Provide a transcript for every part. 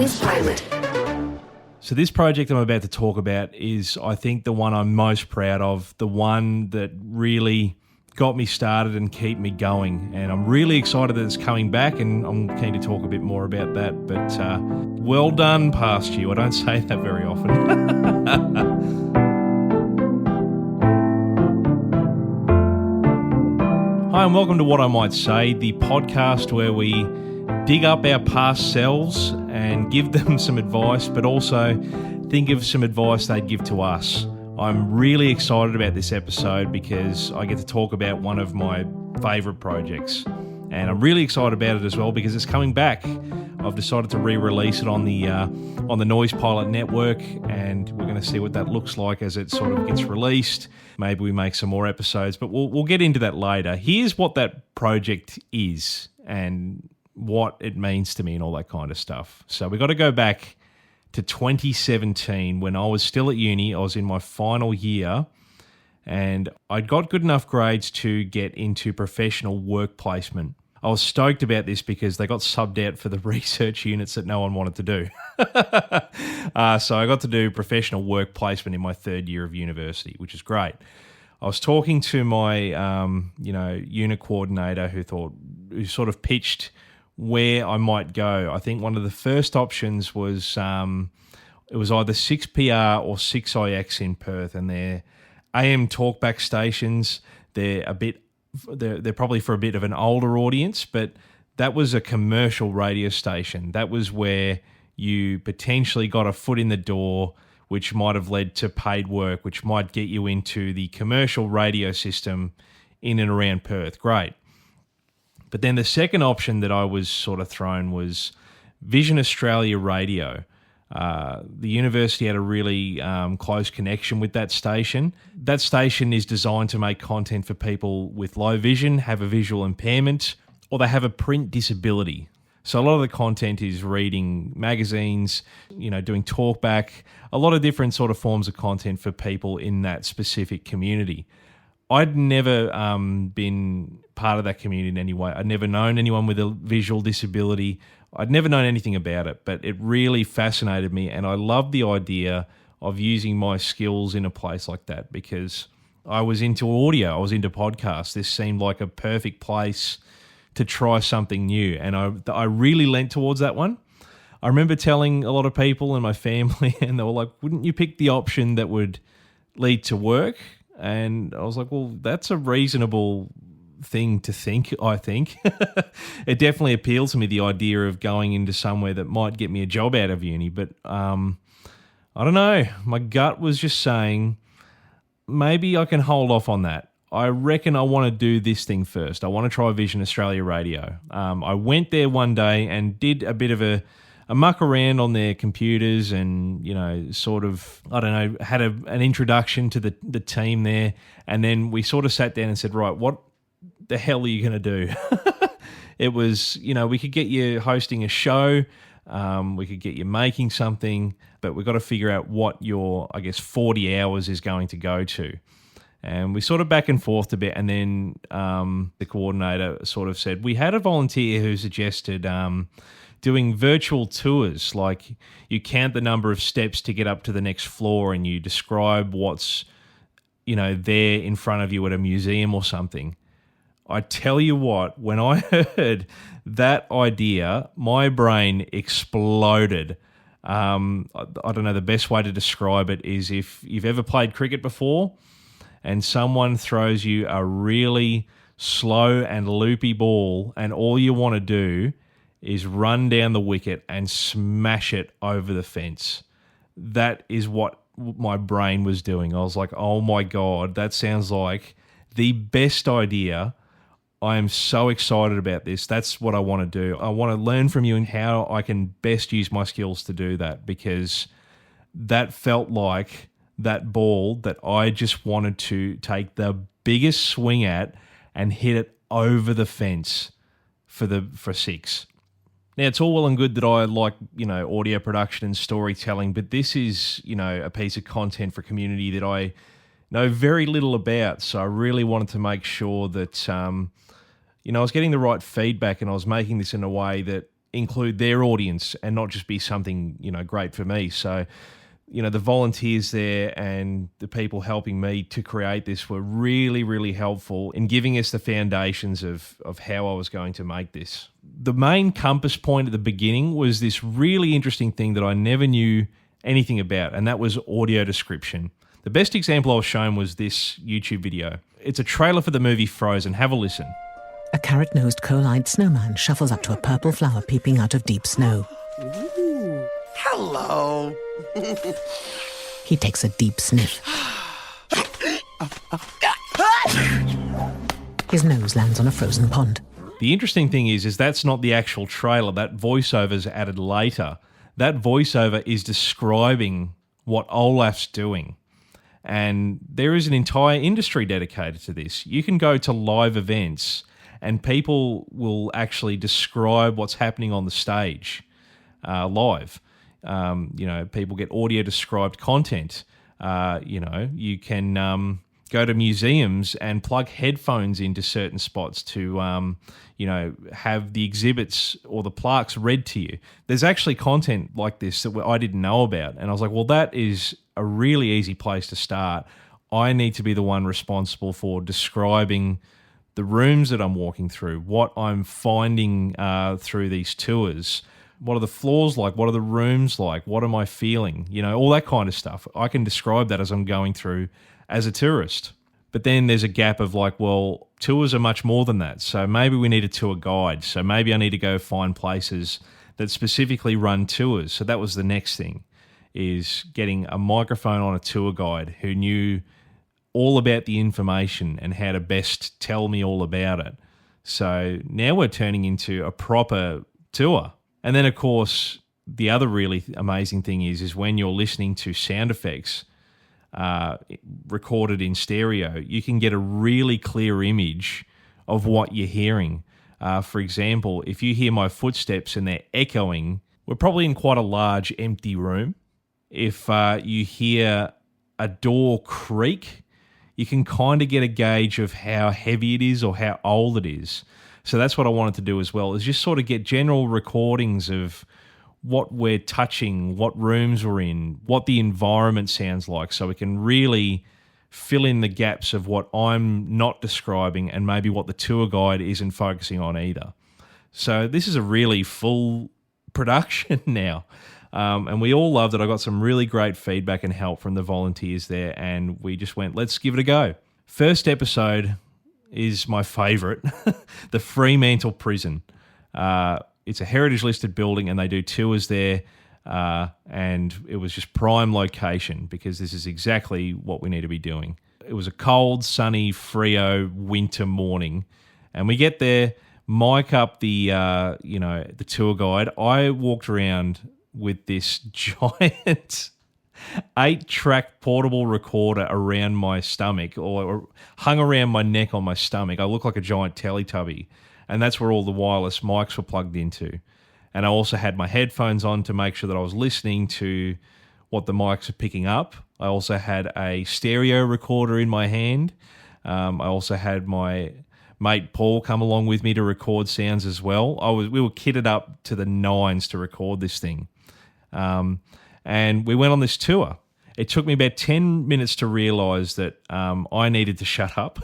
Proudest Project. So this project I'm about to talk about is, I think, the one I'm most proud of, the one that really got me started and keep me going. And I'm really excited that it's coming back, and I'm keen to talk a bit more about that. But well done, past you. I don't say that very often. Hi, and welcome to What I Might Say, the podcast where we dig up our past selves and give them some advice, but also think of some advice they'd give to us. I'm really excited about this episode because I get to talk about one of my favourite projects. And I'm really excited about it as well because it's coming back. I've decided to re-release it on the Noise Pilot network, and we're going to see what that looks like as it sort of gets released. Maybe we make some more episodes, but we'll get into that later. Here's what that project is and what it means to me and all that kind of stuff. So we've got to go back to 2017 when I was still at uni. I was in my final year and I'd got good enough grades to get into professional work placement. I was stoked about this because they got subbed out for the research units that no one wanted to do. So I got to do professional work placement in my third year of university, which is great. I was talking to my unit coordinator who sort of pitched where I might go. I think one of the first options was it was either 6PR or 6IX in Perth, and they're AM talkback stations. They're probably for a bit of an older audience, but that was a commercial radio station. That was where you potentially got a foot in the door, which might have led to paid work, which might get you into the commercial radio system in and around Perth. Great. But then the second option that I was sort of thrown was Vision Australia Radio. The university had a really close connection with that station. That station is designed to make content for people with low vision, have a visual impairment, or they have a print disability. So a lot of the content is reading magazines, doing talkback, a lot of different sort of forms of content for people in that specific community. I'd never been part of that community in any way. I'd never known anyone with a visual disability. I'd never known anything about it, but it really fascinated me, and I loved the idea of using my skills in a place like that because I was into audio, I was into podcasts. This seemed like a perfect place to try something new, and I really leant towards that one. I remember telling a lot of people in my family, and they were like, wouldn't you pick the option that would lead to work? And I was like, well, that's a reasonable thing to think, I think. It definitely appealed to me, the idea of going into somewhere that might get me a job out of uni. But I don't know. My gut was just saying, maybe I can hold off on that. I reckon I want to do this thing first. I want to try Vision Australia Radio. I went there one day and did a bit of a muck around on their computers and, had an introduction to the team there. And then we sort of sat down and said, right, what the hell are you going to do? It was, we could get you hosting a show. We could get you making something, but we've got to figure out what your, 40 hours is going to go to. And we sort of back and forth a bit. And then the coordinator sort of said, we had a volunteer who suggested doing virtual tours, like you count the number of steps to get up to the next floor and you describe what's, there in front of you at a museum or something. I tell you what, when I heard that idea, my brain exploded. I don't know, the best way to describe it is if you've ever played cricket before and someone throws you a really slow and loopy ball and all you want to do is run down the wicket and smash it over the fence. That is what my brain was doing. I was like, oh my God, that sounds like the best idea. I am so excited about this. That's what I want to do. I want to learn from you and how I can best use my skills to do that, because that felt like that ball that I just wanted to take the biggest swing at and hit it over the fence for six. Now, it's all well and good that I like, audio production and storytelling, but this is, a piece of content for community that I know very little about. So I really wanted to make sure that, I was getting the right feedback and I was making this in a way that include their audience and not just be something, great for me. So, the volunteers there and the people helping me to create this were really, really helpful in giving us the foundations of how I was going to make this. The main compass point at the beginning was this really interesting thing that I never knew anything about, and that was audio description. The best example I was shown was this YouTube video. It's a trailer for the movie Frozen. Have a listen. A carrot-nosed, coal-eyed snowman shuffles up to a purple flower peeping out of deep snow. Ooh, hello. He takes a deep sniff. His nose lands on a frozen pond. The interesting thing is that's not the actual trailer. That voiceover's added later. That voiceover is describing what Olaf's doing. And there is an entire industry dedicated to this. You can go to live events and people will actually describe what's happening on the stage live. People get audio described content. You can go to museums and plug headphones into certain spots to, have the exhibits or the plaques read to you. There's actually content like this that I didn't know about. And I was like, well, that is a really easy place to start. I need to be the one responsible for describing the rooms that I'm walking through, what I'm finding through these tours. What are the floors like? What are the rooms like? What am I feeling? All that kind of stuff. I can describe that as I'm going through as a tourist. But then there's a gap of tours are much more than that. So maybe we need a tour guide. So maybe I need to go find places that specifically run tours. So that was the next thing, is getting a microphone on a tour guide who knew all about the information and how to best tell me all about it. So now we're turning into a proper tour. And then, of course, the other really amazing thing is when you're listening to sound effects recorded in stereo, you can get a really clear image of what you're hearing. For example, if you hear my footsteps and they're echoing, we're probably in quite a large empty room. If you hear a door creak, you can kind of get a gauge of how heavy it is or how old it is. So that's what I wanted to do as well, is just sort of get general recordings of what we're touching, what rooms we're in, what the environment sounds like, so we can really fill in the gaps of what I'm not describing and maybe what the tour guide isn't focusing on either. So this is a really full production now. And we all loved it. I got some really great feedback and help from the volunteers there, and we just went, let's give it a go. First episode is my favourite, the Fremantle Prison. It's a heritage-listed building, and they do tours there, and it was just prime location because this is exactly what we need to be doing. It was a cold, sunny, Freo winter morning, and we get there, mic up the tour guide. I walked around with this giant 8-track portable recorder around my stomach, or hung around my neck on my stomach. I look like a giant Teletubby, and that's where all the wireless mics were plugged into. And I also had my headphones on to make sure that I was listening to what the mics are picking up. I also had a stereo recorder in my hand. I also had my mate Paul come along with me to record sounds as well. We were kitted up to the nines to record this thing. And we went on this tour. It took me about 10 minutes to realise that I needed to shut up.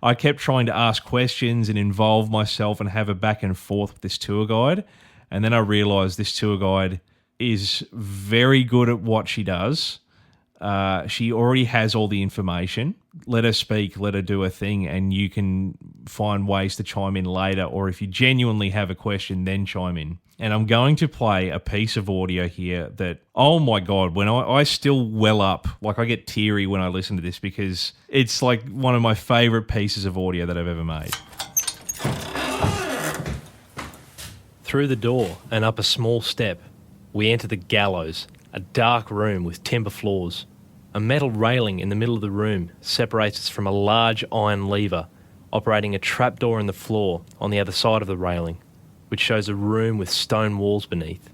I kept trying to ask questions and involve myself and have a back and forth with this tour guide. And then I realised this tour guide is very good at what she does. She already has all the information. Let her speak, let her do her thing, and you can find ways to chime in later, or if you genuinely have a question, then chime in. And I'm going to play a piece of audio here that, oh my God, when I still well up, like I get teary when I listen to this because it's like one of my favourite pieces of audio that I've ever made. Through the door and up a small step, we enter the gallows, a dark room with timber floors. A metal railing in the middle of the room separates us from a large iron lever operating a trapdoor in the floor on the other side of the railing, which shows a room with stone walls beneath.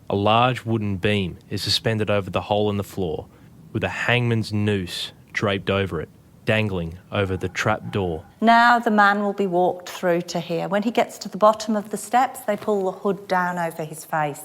A large wooden beam is suspended over the hole in the floor with a hangman's noose draped over it. dangling over the trap door. Now the man will be walked through to here. When he gets to the bottom of the steps, they pull the hood down over his face.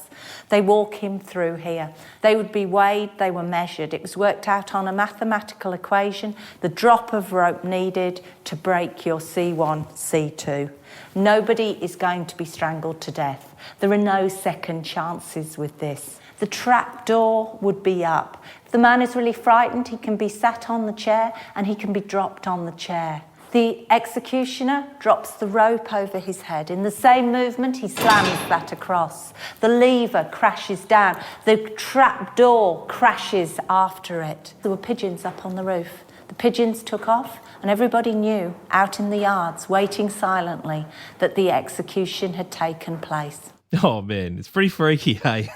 They walk him through here. They would be weighed, they were measured. It was worked out on a mathematical equation, the drop of rope needed to break your C1, C2. Nobody is going to be strangled to death. There are no second chances with this. The trap door would be up. If the man is really frightened, he can be sat on the chair and he can be dropped on the chair. The executioner drops the rope over his head. In the same movement, he slams that across. The lever crashes down. The trap door crashes after it. There were pigeons up on the roof. The pigeons took off, and everybody knew, out in the yards, waiting silently, that the execution had taken place. Oh, man, it's pretty freaky, hey?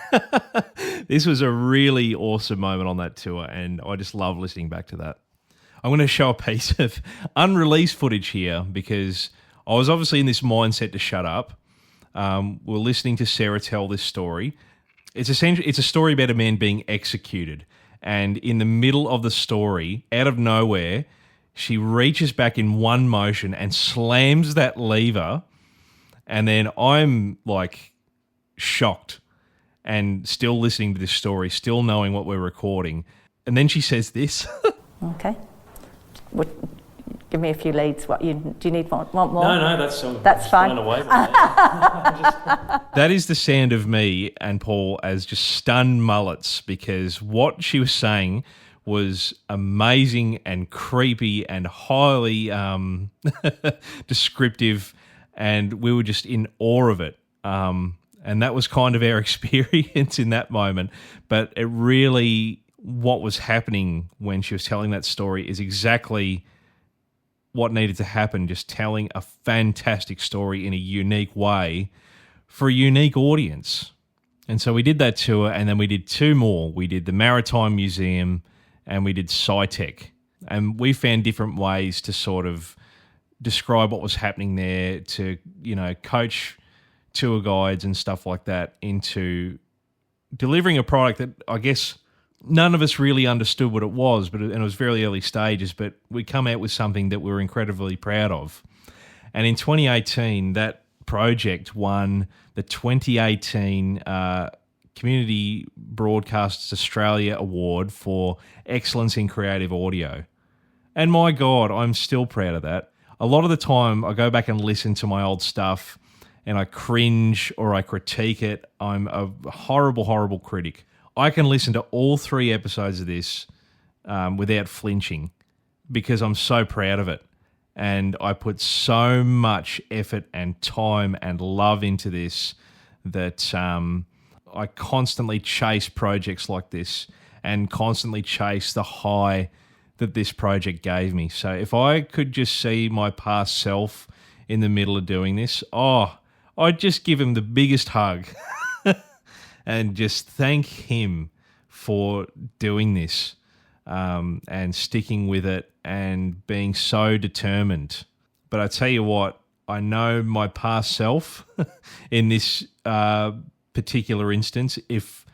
This was a really awesome moment on that tour, and I just love listening back to that. I'm going to show a piece of unreleased footage here because I was obviously in this mindset to shut up. We're listening to Sarah tell this story. It's a story about a man being executed, and in the middle of the story, out of nowhere, she reaches back in one motion and slams that lever, and then I'm like shocked and still listening to this story, still knowing what we're recording. And then she says this. Okay. Give me a few leads. Do you need want more? No, that's fine. That is the sound of me and Paul as just stunned mullets, because what she was saying was amazing and creepy and highly descriptive, and we were just in awe of it. And that was kind of our experience in that moment. But it really, what was happening when she was telling that story is exactly what needed to happen, just telling a fantastic story in a unique way for a unique audience. And so we did that tour, and then we did two more. We did the Maritime Museum and we did SciTech. And we found different ways to sort of describe what was happening there, to, coach tour guides and stuff like that into delivering a product that I guess none of us really understood what it was, and it was very early stages, but we come out with something that we were incredibly proud of. And in 2018, that project won the 2018 Community Broadcasters Australia Award for Excellence in Creative Audio. And my God, I'm still proud of that. A lot of the time, I go back and listen to my old stuff and I cringe or I critique it. I'm a horrible, horrible critic. I can listen to all 3 episodes of this without flinching because I'm so proud of it. And I put so much effort and time and love into this that I constantly chase projects like this and constantly chase the high that this project gave me. So if I could just see my past self in the middle of doing this, I'd just give him the biggest hug and just thank him for doing this and sticking with it and being so determined. But I tell you what, I know my past self in this particular instance, if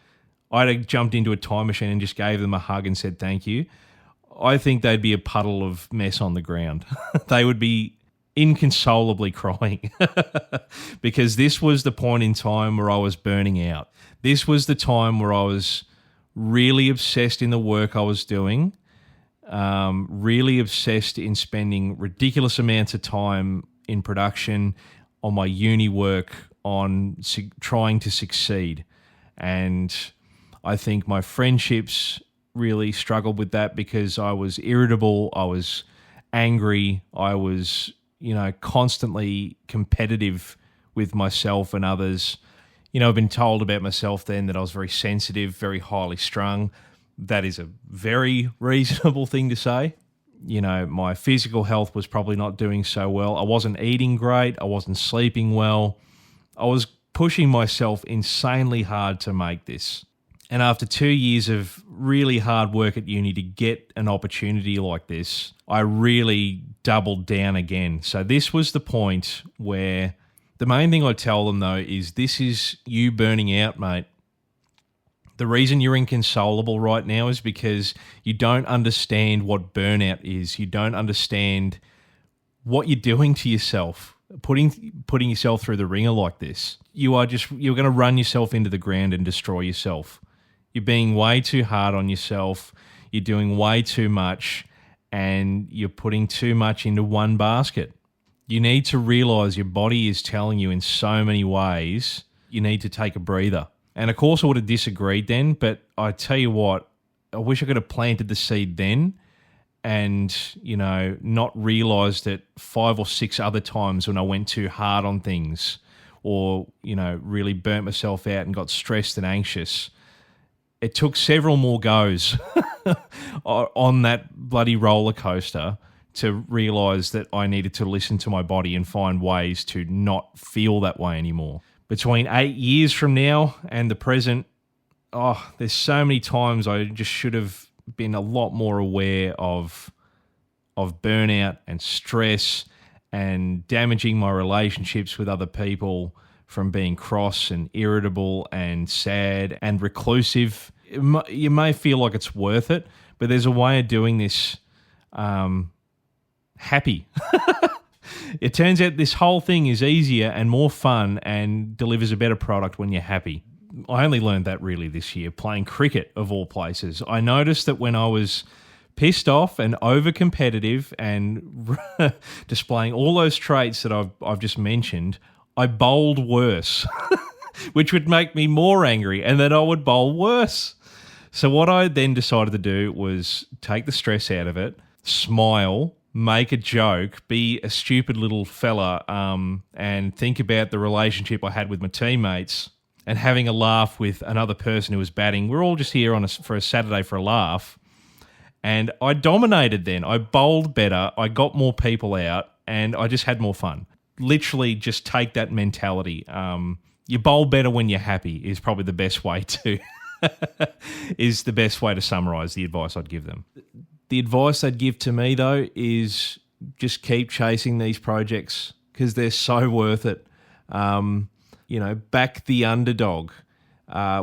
I'd have jumped into a time machine and just gave them a hug and said thank you, I think they'd be a puddle of mess on the ground. They would be inconsolably crying because this was the point in time where I was burning out. This was the time where I was really obsessed in the work I was doing, really obsessed in spending ridiculous amounts of time in production, on my uni work, on trying to succeed. And I think my friendships really struggled with that because I was irritable, I was angry, I was, constantly competitive with myself and others. I've been told about myself then that I was very sensitive, very highly strung. That is a very reasonable thing to say. My physical health was probably not doing so well. I wasn't eating great. I wasn't sleeping well. I was pushing myself insanely hard to make this. And after 2 years of really hard work at uni to get an opportunity like this, I really doubled down again. So this was the point where the main thing I tell them, though, is this is you burning out, mate. The reason you're inconsolable right now is because you don't understand what burnout is. You don't understand what you're doing to yourself, putting yourself through the ringer like this. You're going to run yourself into the ground and destroy yourself. You're being way too hard on yourself. You're doing way too much, and you're putting too much into one basket. You need to realize your body is telling you in so many ways you need to take a breather. And of course I would have disagreed then, but I tell you what, I wish I could have planted the seed then and, not realised it 5 or 6 other times when I went too hard on things or, really burnt myself out and got stressed and anxious. It took several more goes on that bloody roller coaster to realise that I needed to listen to my body and find ways to not feel that way anymore. Between 8 years from now and the present, there's so many times I just should have been a lot more aware of burnout and stress and damaging my relationships with other people from being cross and irritable and sad and reclusive. You may feel like it's worth it, but there's a way of doing this happy. It turns out this whole thing is easier and more fun and delivers a better product when you're happy. I only learned that really this year, playing cricket of all places. I noticed that when I was pissed off and over-competitive and displaying all those traits that I've just mentioned, I bowled worse, which would make me more angry, and then I would bowl worse. So what I then decided to do was take the stress out of it, smile, make a joke, be a stupid little fella, and think about the relationship I had with my teammates and having a laugh with another person who was batting. We're all just here for a Saturday for a laugh. And I dominated then. I bowled better. I got more people out and I just had more fun. Literally just take that mentality. You bowl better when you're happy is probably the best way to summarize the advice I'd give them. The advice they'd give to me, though, is just keep chasing these projects because they're so worth it. Back the underdog.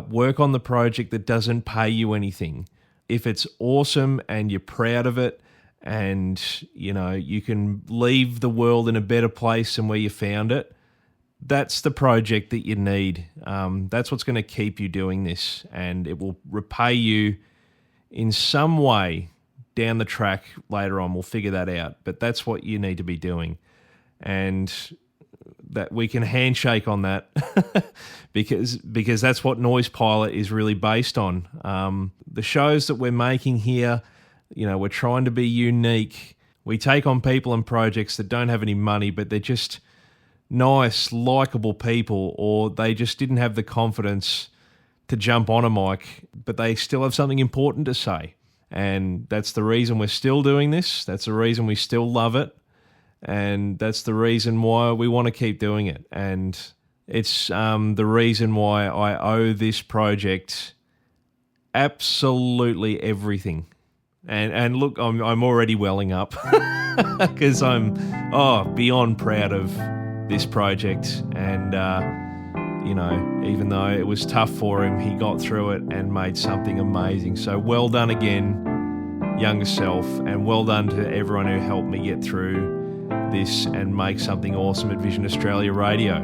Work on the project that doesn't pay you anything. If it's awesome and you're proud of it and, you can leave the world in a better place than where you found it, that's the project that you need. That's what's going to keep you doing this, and it will repay you in some way down the track later on. We'll figure that out, but that's what you need to be doing, and that we can handshake on that because that's what Noise Pilot is really based on. The shows that we're making here, we're trying to be unique. We take on people and projects that don't have any money, but they're just nice, likable people, or they just didn't have the confidence to jump on a mic, but they still have something important to say. And that's the reason we're still doing this. That's the reason we still love it. And that's the reason why we want to keep doing it. And it's the reason why I owe this project absolutely everything. And look, I'm already welling up because I'm beyond proud of this project. And, even though it was tough for him, he got through it and made something amazing. So well done again, younger self, and well done to everyone who helped me get through this and make something awesome at Vision Australia Radio.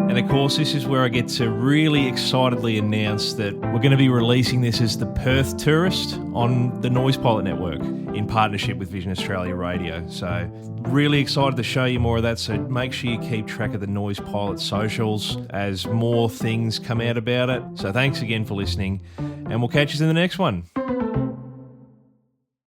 And of course, this is where I get to really excitedly announce that we're going to be releasing this as the Perth Tourist on the Noise Pilot Network in partnership with Vision Australia Radio. So really excited to show you more of that. So make sure you keep track of the Noise Pilot socials as more things come out about it. So thanks again for listening, and we'll catch you in the next one.